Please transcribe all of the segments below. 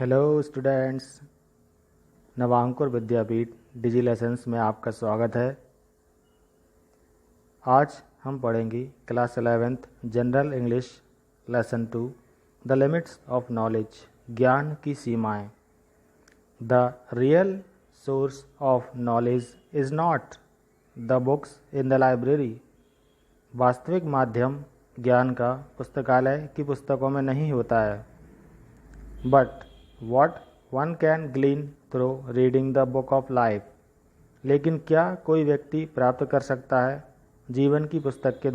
Hello students, नवांकुर विद्यापीठ डिजी lessons में आपका स्वागत है। आज हम पढ़ेंगे class 11th general English lesson 2 the limits of knowledge, ज्ञान की सीमाएं। The real source of knowledge is not the books in the library. वास्तविक माध्यम ज्ञान का पुस्तकालय की पुस्तकों में नहीं होता है, but what one can glean through reading the book of life। लेकिन क्या कोई व्यक्ति प्राप्त कर सकता है जीवन की पुस्तक के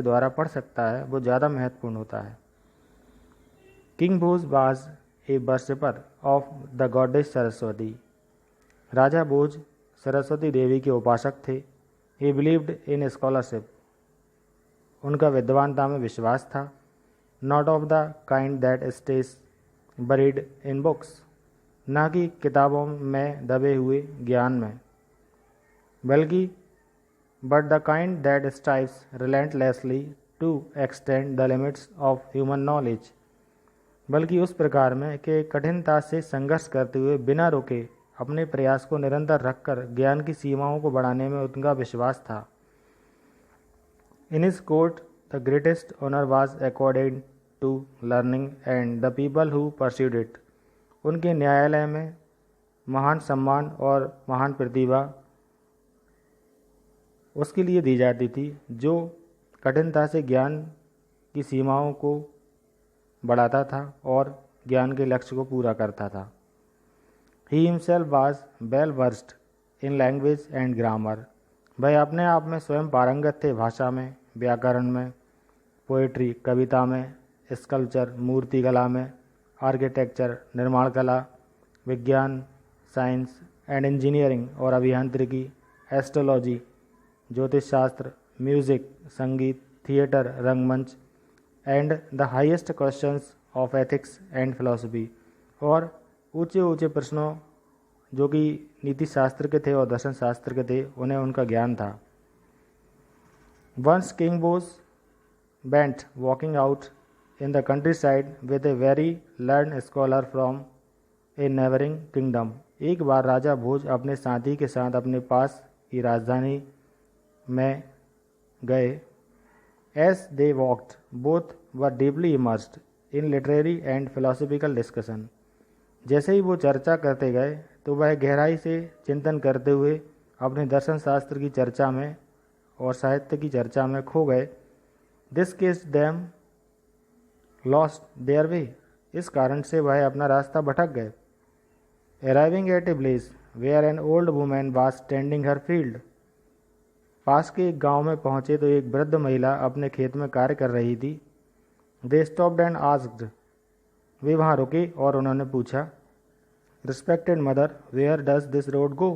द्वारा पढ़ सकता है, वो ज़्यादा महत्वपूर्ण होता है। King Bhoj was a worshipper of the goddess Saraswati. राजा भोज सरस्वती देवी के उपासक थे। He believed in scholarship. उनका विद्वानता में विश्वास था। Not of the kind that stays buried in books. ना कि किताबों में दबे हुए ज्ञान में, बल्कि but the kind that strives relentlessly to extend the limits of human knowledge. बल्कि उस प्रकार में कि कठिनता से संघर्ष करते हुए बिना रुके अपने प्रयास को निरंतर रखकर ज्ञान की सीमाओं को बढ़ाने में उनका विश्वास था। In his court the greatest honor was accorded to learning and the people who pursued it। उनके न्यायालय में महान सम्मान और महान प्रतिभा उसके लिए दी जाती थी जो कठिनता से ज्ञान की सीमाओं को बढ़ाता था और ज्ञान के लक्ष्य को पूरा करता था। He himself was well versed in language and grammar। वह अपने आप में स्वयं पारंगत थे भाषा में, व्याकरण में, पोएट्री कविता में, स्कल्पचर मूर्ति कला में, आर्किटेक्चर निर्माण कला, विज्ञान साइंस एंड इंजीनियरिंग और अभियांत्रिकी, एस्ट्रोलॉजी ज्योतिष शास्त्र, म्यूजिक संगीत, थिएटर रंगमंच and the highest questions of ethics and philosophy. और ऊंचे ऊंचे प्रश्नों जो कि नीति शास्त्र के थे और दर्शन शास्त्र के थे, उन्हें उनका ज्ञान था। Once king Bhoj went walking out in the countryside with a very learned scholar from a neighboring kingdom। एक बार राजा भोज अपने साथी के साथ अपने पास की राजधानी में गए। As they walked, both were deeply immersed in literary and philosophical discussion। जैसे ही वो चर्चा करते गए तो वह गहराई से चिंतन करते हुए अपने दर्शन शास्त्र की चर्चा में और साहित्य की चर्चा में खो गए। This case them lost their way। इस कारण से वह अपना रास्ता भटक गए। Arriving at a place where an old woman was tending her field। पास के एक गांव में पहुंचे तो एक वृद्ध महिला अपने खेत में कार्य कर रही थी। They stopped and asked। वे वहां रुके और उन्होंने पूछा, Respected mother, where does this road go।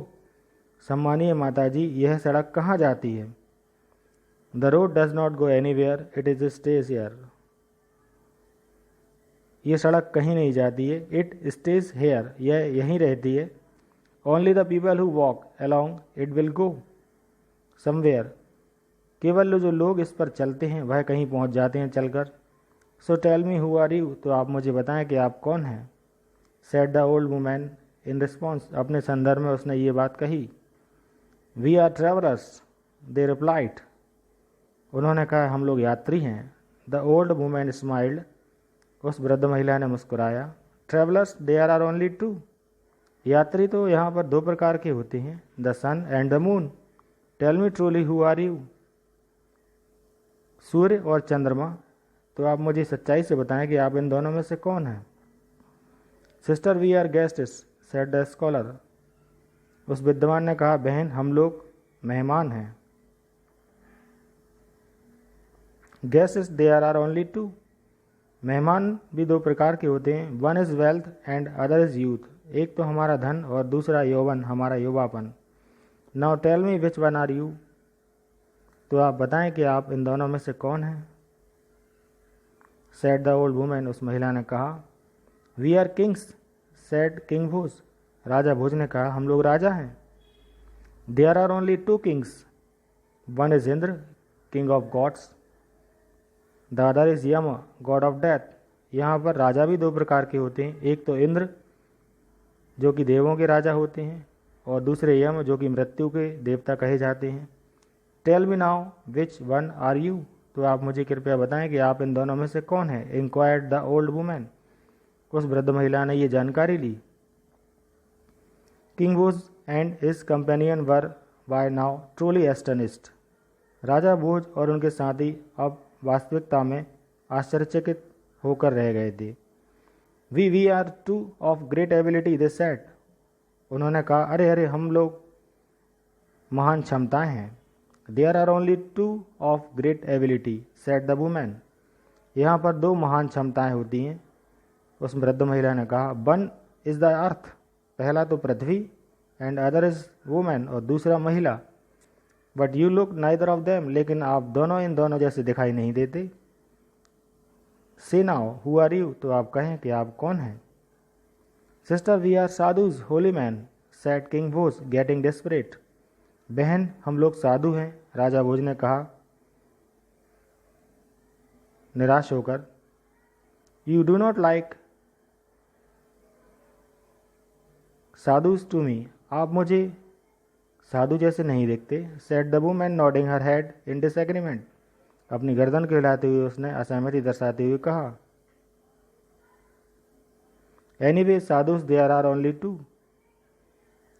सम्मानीय माताजी, यह सड़क कहाँ जाती है। The road does not go anywhere, it is stays here। ये सड़क कहीं नहीं जाती है, it stays here, यह यहीं रहती है। Only the people who walk along it will go somewhere। केवल जो लोग इस पर चलते हैं वह कहीं पहुंच जाते हैं चलकर। So tell me who are you। तो आप मुझे बताएं कि आप कौन हैं। Said the old woman in response। अपने संदर्भ में उसने ये बात कही। We are travelers, they replied। उन्होंने कहा, हम लोग यात्री हैं। The old women smiled. उस वृद्ध महिला ने मुस्कुराया। Travellers there are only two. यात्री तो यहाँ पर दो प्रकार के होते हैं, the sun and the moon. Tell me truly who are you. सूर्य और चंद्रमा। तो आप मुझे सच्चाई से बताएं कि आप इन दोनों में से कौन हैं। Sister we are guests, said the scholar. उस विद्वान ने कहा, बहन हम लोग मेहमान हैं। Guests there are only two. मेहमान भी दो प्रकार के होते हैं, one is wealth and other is youth. एक तो हमारा धन और दूसरा यौवन, हमारा युवापन। Now tell me which one are you. तो आप बताएं कि आप इन दोनों में से कौन हैं। Said the old women. उस महिला ने कहा, we are kings, said king Bhoj. राजा भोज ने कहा, हम लोग राजा हैं। There are only two kings, one is Indra, king of gods. The other is Yama, god of death. यहाँ पर राजा भी दो प्रकार के होते हैं, एक तो इंद्र जो कि देवों के राजा होते हैं और दूसरे यम जो कि मृत्यु के देवता कहे जाते हैं। Tell me now which one are you, तो आप मुझे कृपया बताएं कि आप इन दोनों में से कौन हैं। इंक्वायर्ड द ओल्ड वुमेन, उस वृद्ध महिला ने ये जानकारी ली। King was and his companion were by now truly astonished, राजा भोज और उनके साथी अब वास्तविकता में आश्चर्यचकित होकर रह गए थे। We are two of great ability they said, उन्होंने कहा, अरे अरे हम लोग महान क्षमताएं हैं। There are only two of great ability said the women, यहाँ पर दो महान क्षमताएं होती हैं, उस वृद्ध महिला ने कहा। वन इज द अर्थ, पहला तो पृथ्वी, एंड अदर इज वुमेन, और दूसरा महिला। But you look neither of them, लेकिन आप दोनों इन दोनों जैसे दिखाई नहीं देते। से नाउ हु आर यू, तो आप कहें कि आप कौन हैं। Sister we are sadhus holy man said king Bhoj getting desperate, बहन हम लोग साधु हैं, राजा भोज ने कहा निराश होकर। You do not like sadhus to me, आप मुझे साधु जैसे नहीं दिखते। Said the woman nodding her head in disagreement, अपनी गर्दन को हिलाते हुए उसने असहमति दर्शाते हुए कहा। Anyway sadhus there are only two,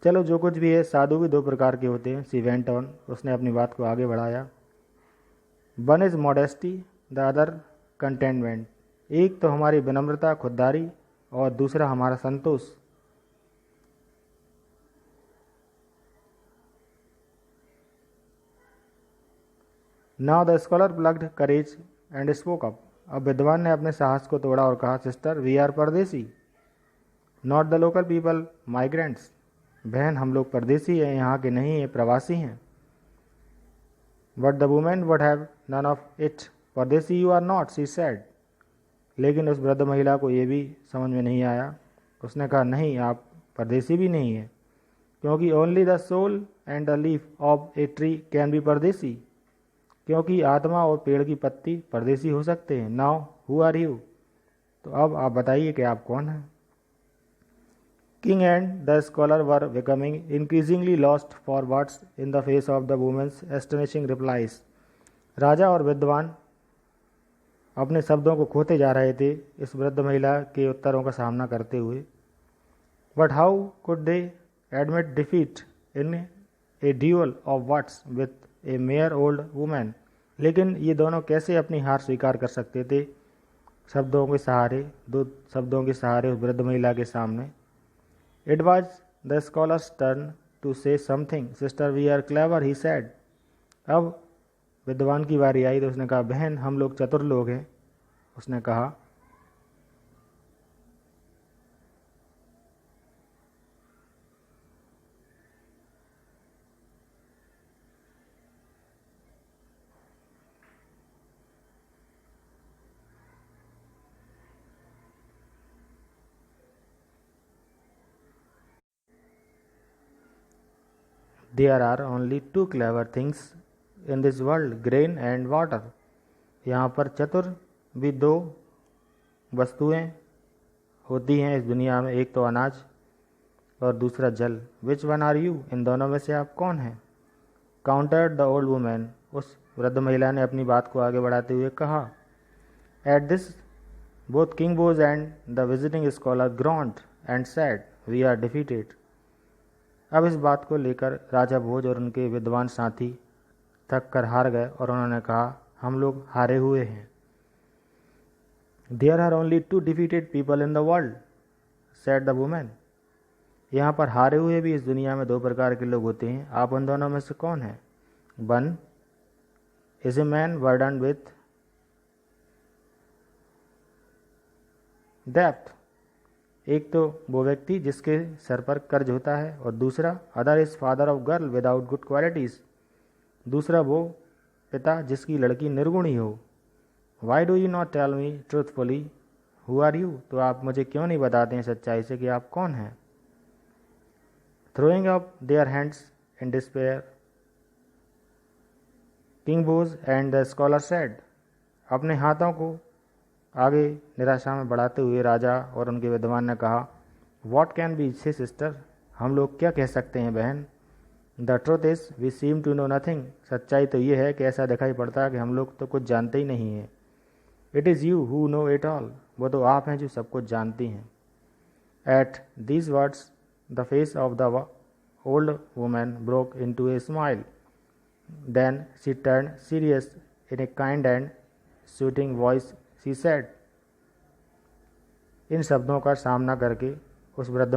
चलो जो कुछ भी है साधु भी दो प्रकार के होते हैं। सी वेंट ऑन, उसने अपनी बात को आगे बढ़ाया। One is modesty the other contentment, एक तो हमारी विनम्रता खुददारी और दूसरा हमारा संतोष। Now the scholar plucked courage and spoke up, अब विद्वान ने अपने साहस को तोड़ा और कहा, sister we are pardesi not the local people migrants, बहन हम लोग परदेसी हैं, यहाँ के नहीं हैं, प्रवासी हैं। But the women would have none of it, pardesi you are not, she said, लेकिन उस वृद्ध महिला को ये भी समझ में नहीं आया। उसने कहा, नहीं आप परदेसी भी नहीं हैं, क्योंकि only the soul and the leaf of a tree can be pardesi, क्योंकि आत्मा और पेड़ की पत्ती परदेसी हो सकते हैं। नाउ हु आर यू, तो अब आप बताइए कि आप कौन हैं। King and the scholar were becoming increasingly lost for words in the face of the women's astonishing replies, राजा और विद्वान अपने शब्दों को खोते जा रहे थे इस वृद्ध महिला के उत्तरों का सामना करते हुए। But how could they admit defeat in A dual of words with A mayor old women, लेकिन ये दोनों कैसे अपनी हार स्वीकार कर सकते थे शब्दों के सहारे, दो शब्दों के सहारे उस वृद्ध महिला के सामने। It was the scholar's turn to say something, sister we are clever he said, अब विद्वान की बारी आई तो उसने कहा, बहन हम लोग चतुर लोग हैं, उसने कहा। There are only two clever things in this world, grain and water, यहाँ पर चतुर भी दो वस्तुएं होती हैं इस दुनिया में, एक तो अनाज और दूसरा जल। विच वन आर यू, इन दोनों में से आप कौन हैं। काउंटर्ड द ओल्ड वुमेन, उस वृद्ध महिला ने अपनी बात को आगे बढ़ाते हुए कहा। At this both king Bhoj and the visiting scholar groaned and said we are defeated, अब इस बात को लेकर राजा भोज और उनके विद्वान साथी थक कर हार गए और उन्होंने कहा, हम लोग हारे हुए हैं। There are only two defeated people in the world said the women, यहाँ पर हारे हुए भी इस दुनिया में दो प्रकार के लोग होते हैं, आप उन दोनों में से कौन है। One is a man burden with depth, एक तो वो व्यक्ति जिसके सर पर कर्ज होता है, और दूसरा other is father of girl without good qualities, दूसरा वो पिता जिसकी लड़की निर्गुणी हो। Why do you not tell me truthfully who are you, तो आप मुझे क्यों नहीं बताते हैं सच्चाई से कि आप कौन हैं। Throwing up their hands in despair king Bhoj and the scholar said, अपने हाथों को आगे निराशा में बढ़ाते हुए राजा और उनके विद्वान ने कहा, what can be say sister, हम लोग क्या कह सकते हैं बहन। The truth is we seem to know nothing, सच्चाई तो ये है कि ऐसा दिखाई पड़ता है कि हम लोग तो कुछ जानते ही नहीं हैं। It is you who know it all, वो तो आप हैं जो सब कुछ जानती हैं। At these words the face of the old woman broke into a smile, then she turn serious in a kind and soothing voice she said. इन शब्दों का सामना करके उस वृद्ध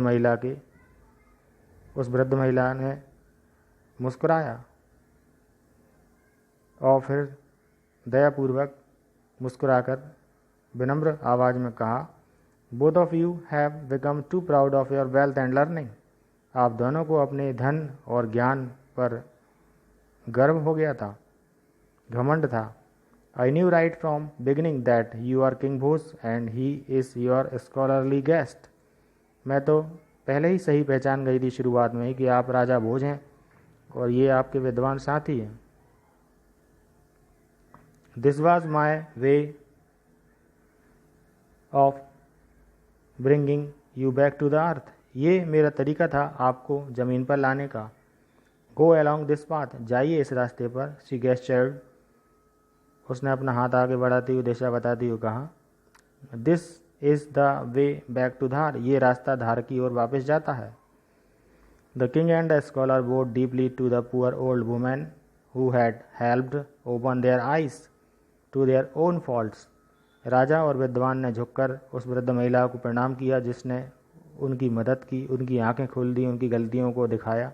महिला ने मुस्कुराया और फिर दयापूर्वक मुस्कुराकर विनम्र आवाज़ में कहा, both of you have become too proud of your wealth and learning, आप दोनों को अपने धन और ज्ञान पर गर्व हो गया था, घमंड था। I knew right from beginning that you are king Bhoj and he is your scholarly guest, मैं तो पहले ही सही पहचान गई थी शुरुआत में ही कि आप राजा भोज हैं और ये आपके विद्वान साथी हैं। This was my way of bringing you back to the earth, ये मेरा तरीका था आपको ज़मीन पर लाने का। गो अलॉन्ग दिस पाथ, जाइए इस रास्ते पर। शी गेस्चर्ड, उसने अपना हाथ आगे बढ़ाते हुए दिशा बताते हुए कहा, this is the way back to Dhar, ये रास्ता धार की ओर वापस जाता है। The king and the scholar bowed deeply to the poor old women who had helped open their eyes to their own faults, राजा और विद्वान ने झुककर उस वृद्ध महिला को प्रणाम किया जिसने उनकी मदद की, उनकी आंखें खोल दी, उनकी गलतियों को दिखाया।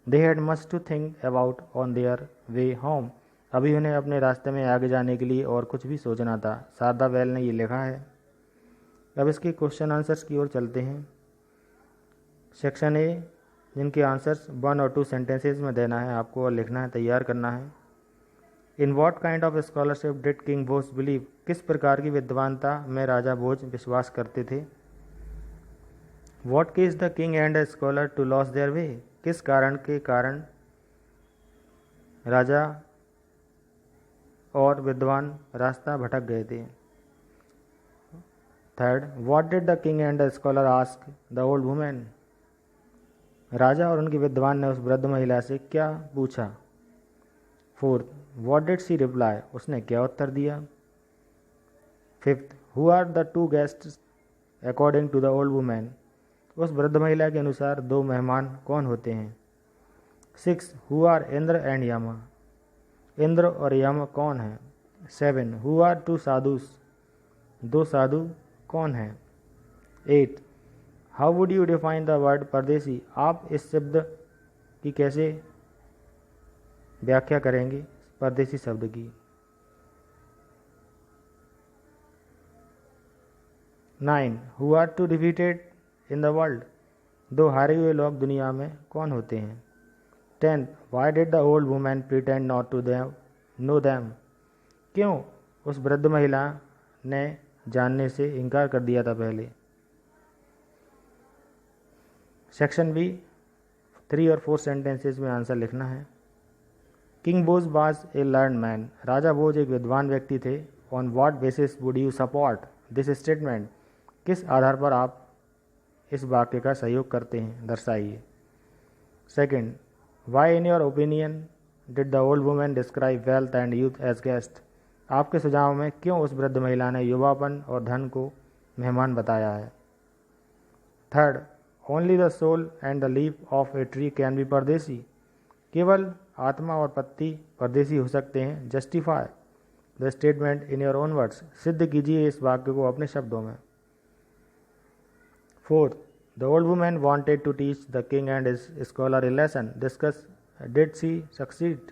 They had much to think about on their way home, अभी उन्हें अपने रास्ते में आगे जाने के लिए और कुछ भी सोचना था। शारदा बेल ने ये लिखा है। अब इसके क्वेश्चन आंसर्स की ओर चलते हैं। सेक्शन ए, जिनके आंसर्स 1 और 2 सेंटेंसेज में देना है आपको और लिखना है, तैयार करना है। In what kind of scholarship did king Bhoj believe, किस प्रकार की विद्वानता में राजा भोज विश्वास करते थे। What caused the king and the scholar to lose their way, किस कारण के कारण राजा और विद्वान रास्ता भटक गए थे। Third, what did the king and the scholar ask the old women, राजा और उनके विद्वान ने उस वृद्ध महिला से क्या पूछा। Fourth, what did she reply, उसने क्या उत्तर दिया। Fifth, who are the two guests according to the old women, उस वृद्ध महिला के अनुसार 2 मेहमान कौन होते हैं। Six, who are Indra and Yama, Indra और यम कौन है। 7, हु आर 2 साधुस, 2 साधु कौन हैं। 8, how would you define the word परदेसी, आप इस शब्द की कैसे व्याख्या करेंगे, परदेसी शब्द की। 9, who are 2 defeated in the world, 2 हारे हुए लोग दुनिया में कौन होते हैं। 10, why did the old women pretend not to know them, क्यों उस वृद्ध महिला ने जानने से इनकार कर दिया था पहले। सेक्शन बी, 3 और 4 सेंटेंसेज में आंसर लिखना है। King Bhoj was a learn man, राजा भोज एक विद्वान व्यक्ति थे। On what basis would you support this statement, किस आधार पर आप इस वाक्य का सहयोग करते हैं, दर्शाइए। Second, why in your opinion did the old women describe wealth and youth as guest, आपके सुझाव में क्यों उस वृद्ध महिला ने युवापन और धन को मेहमान बताया है। Third, only the soul and the leaf of a tree can be pardesi, केवल आत्मा और पत्ती परदेसी हो सकते हैं। Justify the statement in your own words, सिद्ध कीजिए इस वाक्य को अपने शब्दों में। Fourth, the old women wanted to teach the king and his scholar a lesson, discuss did she succeed,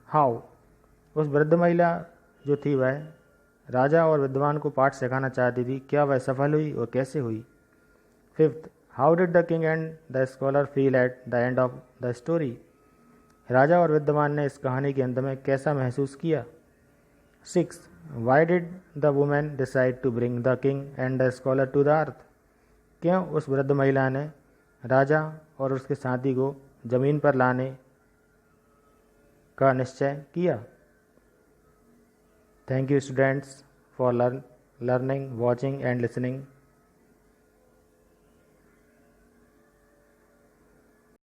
how, उस वृद्ध महिला जो थी वह राजा और विद्वान को पाठ सिखाना चाहती थी, क्या वह सफल हुई और कैसे हुई। Fifth, how did the king and the scholar feel at the end of the story, राजा और विद्वान ने इस कहानी के अंत में कैसा महसूस किया। 6, why did the women decide to bring the king and the scholar to the earth, क्यों उस वृद्ध महिला ने राजा और उसके साथी को जमीन पर लाने का निश्चय किया। Thank you students for learning, watching, and listening